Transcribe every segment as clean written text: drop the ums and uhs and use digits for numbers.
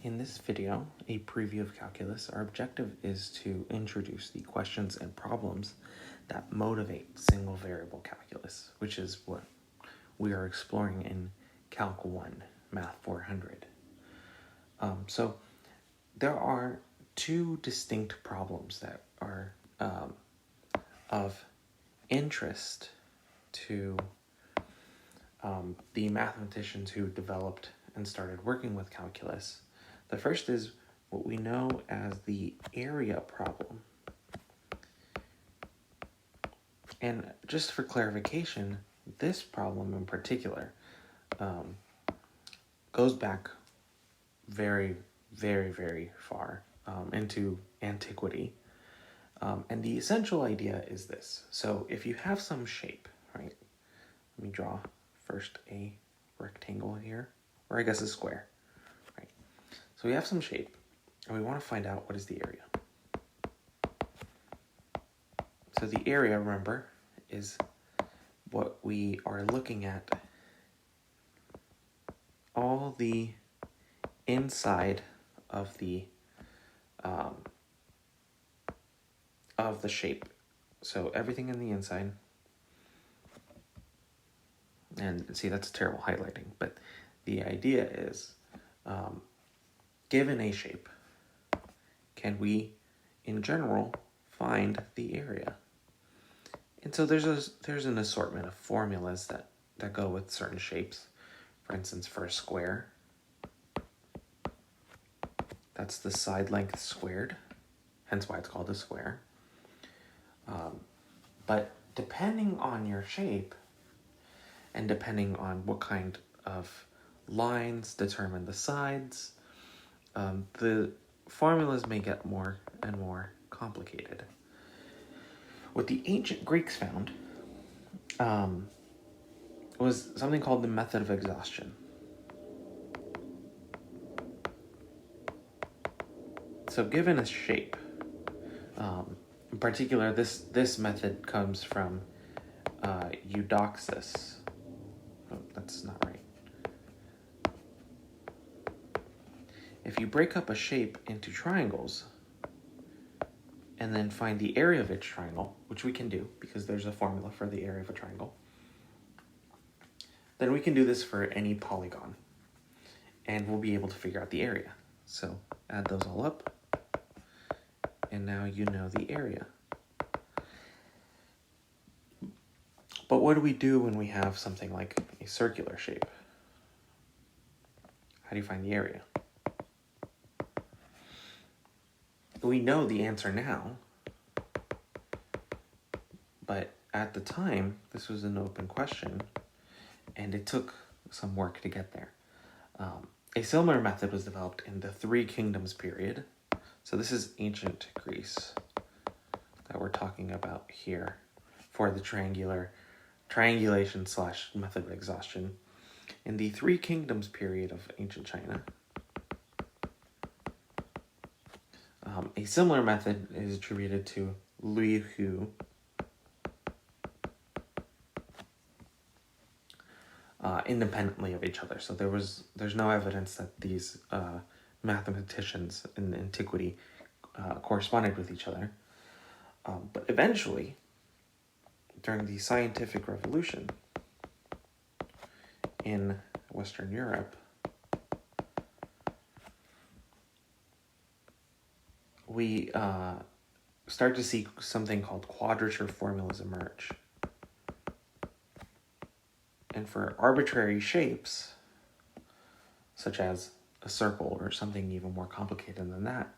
In this video, a preview of calculus, our objective is to introduce the questions and problems that motivate single variable calculus, which is what we are exploring in Calc 1, Math 400. So there are two distinct problems that are of interest to the mathematicians who developed and started working with calculus. The first is what we know as the area problem. And just for clarification, this problem in particular goes back very, very, very far into antiquity. And the essential idea is this. So if you have some shape, right? Let me draw first a rectangle here, or I guess a square, right? So we have some shape, and we want to find out what is the area. So the area, remember, is what we are looking at, all the inside of the shape. So everything in the inside. And see, that's terrible highlighting, but the idea is, given a shape, can we, in general, find the area? And so there's an assortment of formulas that go with certain shapes. For instance, for a square, that's the side length squared, hence why it's called a square. But depending on your shape, and depending on what kind of lines determine the sides, the formulas may get more and more complicated. What the ancient Greeks found was something called the Method of Exhaustion. So given a shape, in particular, this method comes from Eudoxus. Oh, that's not right. If you break up a shape into triangles and then find the area of each triangle, which we can do because there's a formula for the area of a triangle, then we can do this for any polygon and we'll be able to figure out the area. So add those all up and now you know the area. But what do we do when we have something like a circular shape? How do you find the area? We know the answer now, but at the time, this was an open question, and it took some work to get there. A similar method was developed in the Three Kingdoms period. So this is ancient Greece that we're talking about here for the triangulation / method of exhaustion. In the Three Kingdoms period of ancient China, a similar method is attributed to Liu Hu. Independently of each other. So there's no evidence that these mathematicians in antiquity corresponded with each other. But eventually, during the scientific revolution in Western Europe, we start to see something called Quadrature Formulas emerge. And for arbitrary shapes, such as a circle or something even more complicated than that,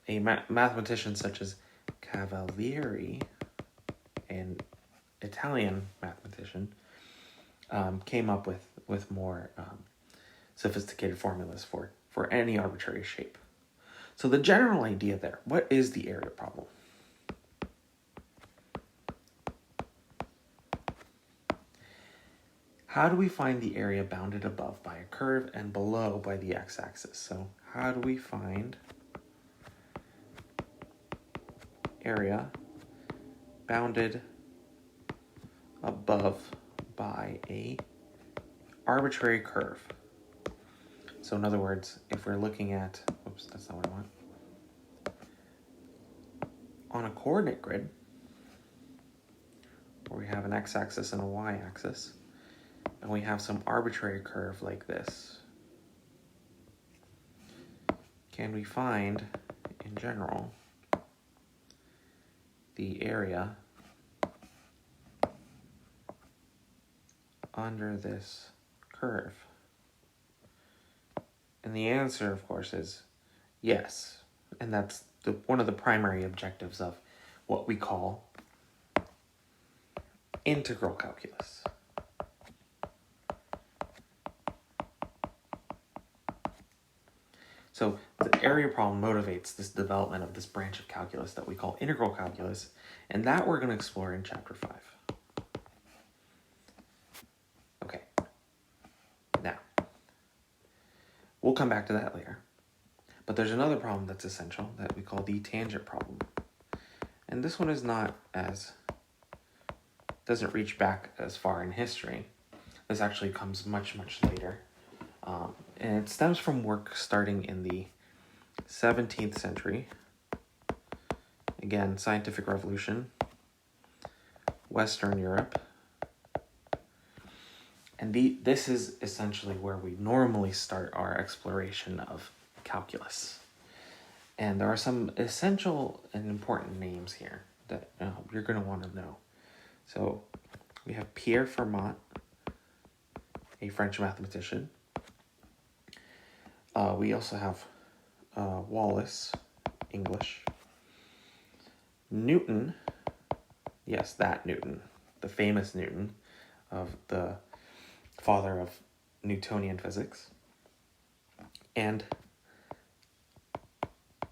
a mathematician such as Cavalieri, an Italian mathematician, came up with more sophisticated formulas for any arbitrary shape. So the general idea there, what is the area problem? How do we find the area bounded above by a curve and below by the x-axis? So how do we find area bounded above by a arbitrary curve? So in other words, if we're looking at, oops, that's not what I want. On a coordinate grid, where we have an x-axis and a y-axis, and we have some arbitrary curve like this, can we find, in general, the area under this curve? And the answer, of course, is yes. And that's one of the primary objectives of what we call integral calculus. So the area problem motivates this development of this branch of calculus that we call integral calculus, and that we're going to explore in Chapter 5. Okay. Now, we'll come back to that later. But there's another problem that's essential that we call the tangent problem. And this one is doesn't reach back as far in history. This actually comes much, much later. And it stems from work starting in the 17th century. Again, scientific revolution, Western Europe. And this is essentially where we normally start our exploration of calculus. And there are some essential and important names here that you're going to want to know. So we have Pierre Fermat, a French mathematician. We also have Wallace, English. Newton, yes, that Newton, the famous Newton, of the father of Newtonian physics. And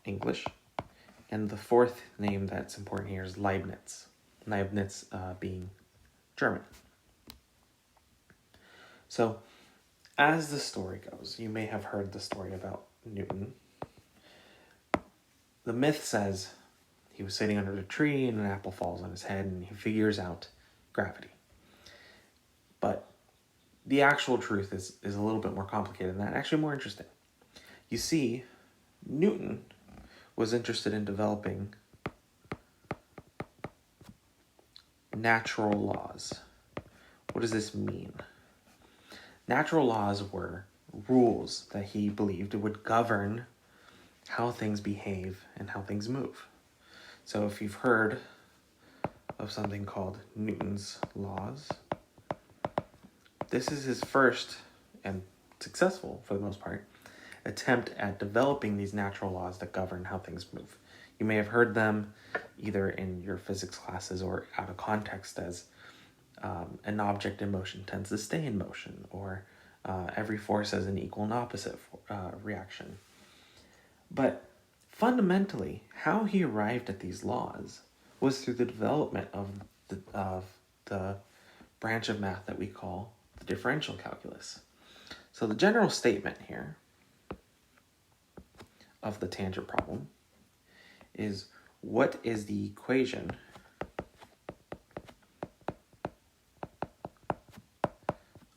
English. And the fourth name that's important here is Leibniz. Leibniz being German. So, as the story goes, you may have heard the story about Newton. The myth says he was sitting under a tree and an apple falls on his head and he figures out gravity. But the actual truth is a little bit more complicated than that, actually more interesting. You see, Newton was interested in developing natural laws. What does this mean? Natural laws were rules that he believed would govern how things behave and how things move. So if you've heard of something called Newton's laws, this is his first, and successful for the most part, attempt at developing these natural laws that govern how things move. You may have heard them either in your physics classes or out of context as an object in motion tends to stay in motion, or every force has an equal and opposite reaction. But fundamentally, how he arrived at these laws was through the development of the branch of math that we call the differential calculus. So the general statement here of the tangent problem is, what is the equation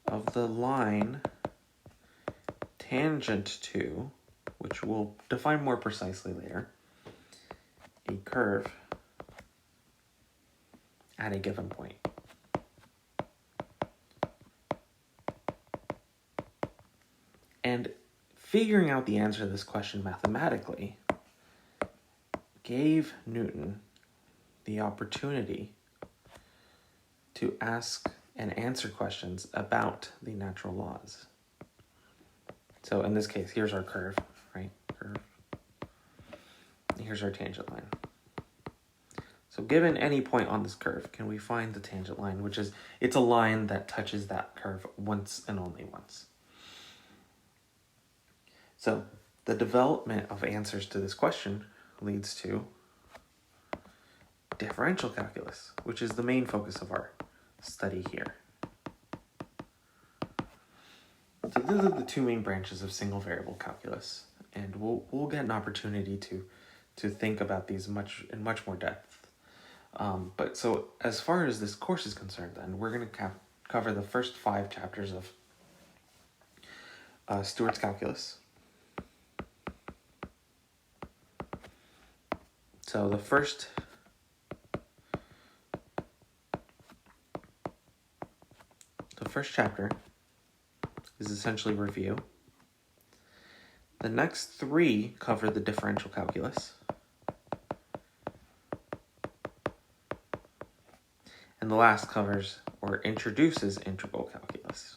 of the line tangent to, which we'll define more precisely later, a curve at a given point. And figuring out the answer to this question mathematically gave Newton the opportunity to ask and answer questions about the natural laws. So in this case, here's our curve, right? Curve. And here's our tangent line. So given any point on this curve, can we find the tangent line, which is, it's a line that touches that curve once and only once. So the development of answers to this question leads to differential calculus, which is the main focus of our study here. So these are the two main branches of single variable calculus, and we'll get an opportunity to think about these in much more depth. But so as far as this course is concerned, then we're going to cover the first 5 chapters Stewart's calculus. So the first chapter is essentially review. The next 3 cover the differential calculus. And the last covers or introduces integral calculus.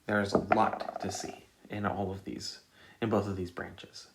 There is a lot to see in both of these branches.